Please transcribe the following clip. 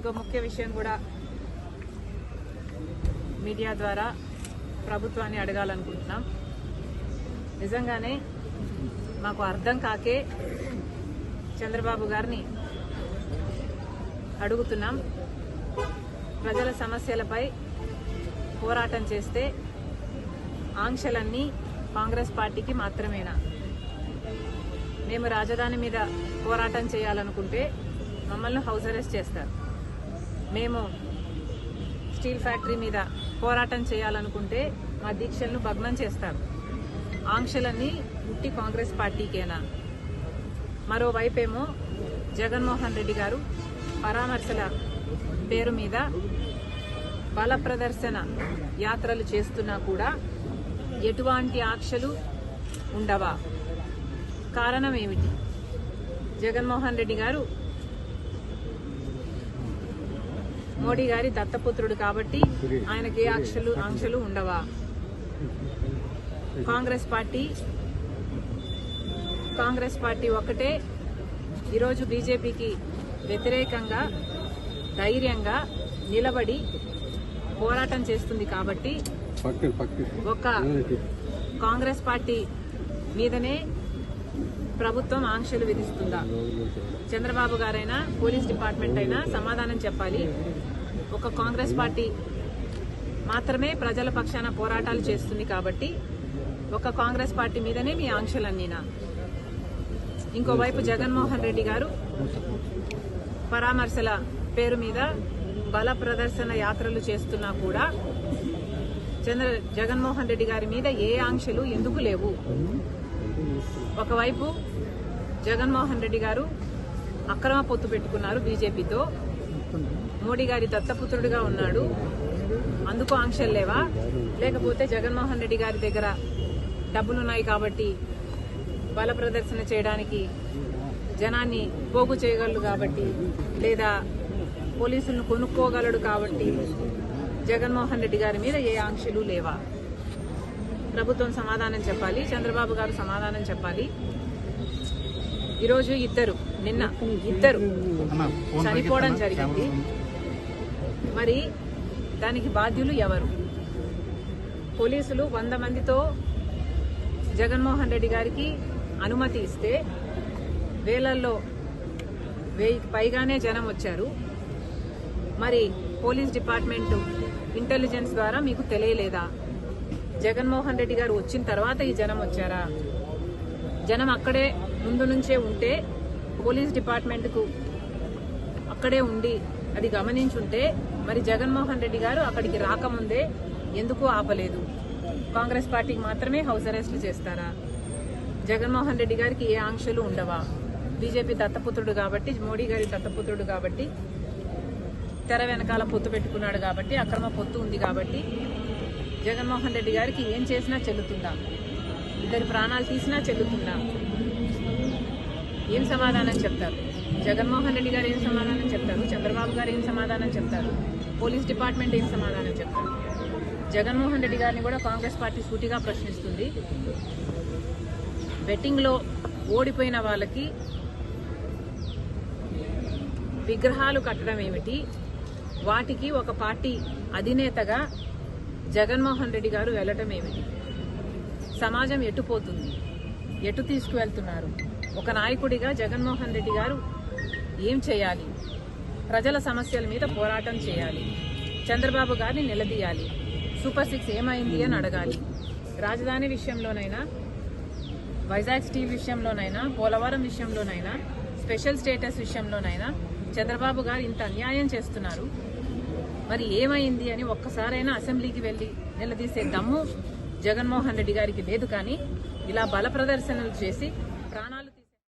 ఇంకో ముఖ్య విషయం కూడా మీడియా ద్వారా ప్రభుత్వాన్ని అడగాలనుకుంటున్నాం. నిజంగానే మాకు అర్థం కాకే చంద్రబాబు గారిని అడుగుతున్నాం. ప్రజల సమస్యలపై పోరాటం చేస్తే ఆంక్షలన్నీ కాంగ్రెస్ పార్టీకి మాత్రమేనా? మేము రాజధాని మీద పోరాటం చేయాలనుకుంటే మమ్మల్ని హౌస్ అరెస్ట్ చేస్తారు. మేము స్టీల్ ఫ్యాక్టరీ మీద పోరాటం చేయాలనుకుంటే మా దీక్షలను భగ్నం చేస్తారు. ఆంక్షలన్నీ ఉట్టి కాంగ్రెస్ పార్టీకేనా? మరోవైపేమో జగన్మోహన్ రెడ్డి గారు పరామర్శల పేరు మీద బల ప్రదర్శన యాత్రలు చేస్తున్నా కూడా ఎటువంటి ఆంక్షలు ఉండవా? కారణం ఏమిటి? జగన్మోహన్ రెడ్డి గారు మోడీ గారి దత్తపుత్రుడు కాబట్టి ఆయనకి ఆంక్షలు ఉండవా? కాంగ్రెస్ పార్టీ ఒక్కటే ఈరోజు బీజేపీకి వ్యతిరేకంగా ధైర్యంగా నిలబడి పోరాటం చేస్తుంది కాబట్టి ఒక కాంగ్రెస్ పార్టీ మీదనే ప్రభుత్వం ఆంక్షలు విధిస్తుందా? చంద్రబాబు గారైనా పోలీస్ డిపార్ట్మెంట్ అయినా సమాధానం చెప్పాలి. ఒక కాంగ్రెస్ పార్టీ మాత్రమే ప్రజల పక్షాన పోరాటాలు చేస్తుంది కాబట్టి ఒక కాంగ్రెస్ పార్టీ మీదనే మీ ఆంక్షలన్నీనా? ఇంకోవైపు జగన్మోహన్ రెడ్డి గారు పరామర్శల పేరు మీద బల ప్రదర్శన యాత్రలు చేస్తున్నా కూడా జగన్మోహన్ రెడ్డి గారి మీద ఏ ఆంక్షలు ఎందుకు లేవు? ఒకవైపు జగన్మోహన్ రెడ్డి గారు అక్రమ పొత్తు పెట్టుకున్నారు బీజేపీతో, మోడీ గారి దత్తపుత్రుడిగా ఉన్నాడు, అందుకు ఆంక్షలు లేవా? లేకపోతే జగన్మోహన్ రెడ్డి గారి దగ్గర డబ్బులున్నాయి కాబట్టి బల ప్రదర్శన చేయడానికి జనాన్ని పోగు చేయగలడు కాబట్టి, లేదా పోలీసులను కొనుక్కోగలడు కాబట్టి జగన్మోహన్ రెడ్డి గారి మీద ఏ ఆంక్షలు లేవా? ప్రభుత్వం సమాధానం చెప్పాలి. చంద్రబాబు గారు సమాధానం చెప్పాలి. ఈరోజు నిన్న ఇద్దరు చనిపోవడం జరిగింది. మరి దానికి బాధ్యులు ఎవరు? పోలీసులు 100 మందితో జగన్మోహన్ రెడ్డి గారికి అనుమతి ఇస్తే వేలల్లో 1000కి పైగానే జనం వచ్చారు. మరి పోలీస్ డిపార్ట్మెంట్ ఇంటెలిజెన్స్ ద్వారా మీకు తెలియలేదా? జగన్మోహన్ రెడ్డి గారు వచ్చిన తర్వాత ఈ జనం వచ్చారా? జనం అక్కడే ముందు నుంచే ఉంటే పోలీస్ డిపార్ట్మెంట్కు అక్కడే ఉండి అది గమనించుంటే మరి జగన్మోహన్ రెడ్డి గారు అక్కడికి రాకముందే ఎందుకు ఆపలేదు? కాంగ్రెస్ పార్టీకి మాత్రమే హౌస్ అరెస్టులు చేస్తారా? జగన్మోహన్ రెడ్డి గారికి ఏ ఆంక్షలు ఉండవా? బీజేపీ దత్తపుత్రుడు కాబట్టి, మోడీ గారి దత్తపుత్రుడు కాబట్టి, తెర వెనకాల పొత్తు పెట్టుకున్నాడు కాబట్టి, అక్రమ పొత్తు ఉంది కాబట్టి జగన్మోహన్ రెడ్డి గారికి ఏం చేసినా చెల్లుతుందా? ఇద్దరి ప్రాణాలు తీసినా చెల్లుతుందా? ఏం సమాధానం చెప్తారు? జగన్మోహన్ రెడ్డి గారు ఏం సమాధానం చెప్తారు? చంద్రబాబు గారు ఏం సమాధానం చెప్తారు? పోలీస్ డిపార్ట్మెంట్ ఏం సమాధానం చెప్తారు? జగన్మోహన్ రెడ్డి గారిని కూడా కాంగ్రెస్ పార్టీ సూటిగా ప్రశ్నిస్తుంది. బెట్టింగ్లో ఓడిపోయిన వాళ్ళకి విగ్రహాలు కట్టడం ఏమిటి? వాటికి ఒక పార్టీ అధినేతగా జగన్మోహన్ రెడ్డి గారు వెళ్ళటం ఏమిటి? సమాజం ఎటు పోతుంది? ఎటు తీసుకువెళ్తున్నారు? ఒక నాయకుడిగా జగన్మోహన్ రెడ్డి గారు ఏం చేయాలి? ప్రజల సమస్యల మీద పోరాటం చేయాలి. చంద్రబాబు గారిని నిలదీయాలి. సూపర్ 6 ఏమైంది అని అడగాలి. రాజధాని విషయంలోనైనా, వైజాగ్ స్టీల్ విషయంలోనైనా, పోలవరం విషయంలోనైనా, స్పెషల్ స్టేటస్ విషయంలోనైనా చంద్రబాబు గారు ఇంత అన్యాయం చేస్తున్నారు. మరి ఏమైంది అని ఒక్కసారైనా అసెంబ్లీకి వెళ్లి నిలదీసే దమ్ము జగన్మోహన్ రెడ్డి గారికి లేదు. కానీ ఇలా బల ప్రదర్శనలు చేసి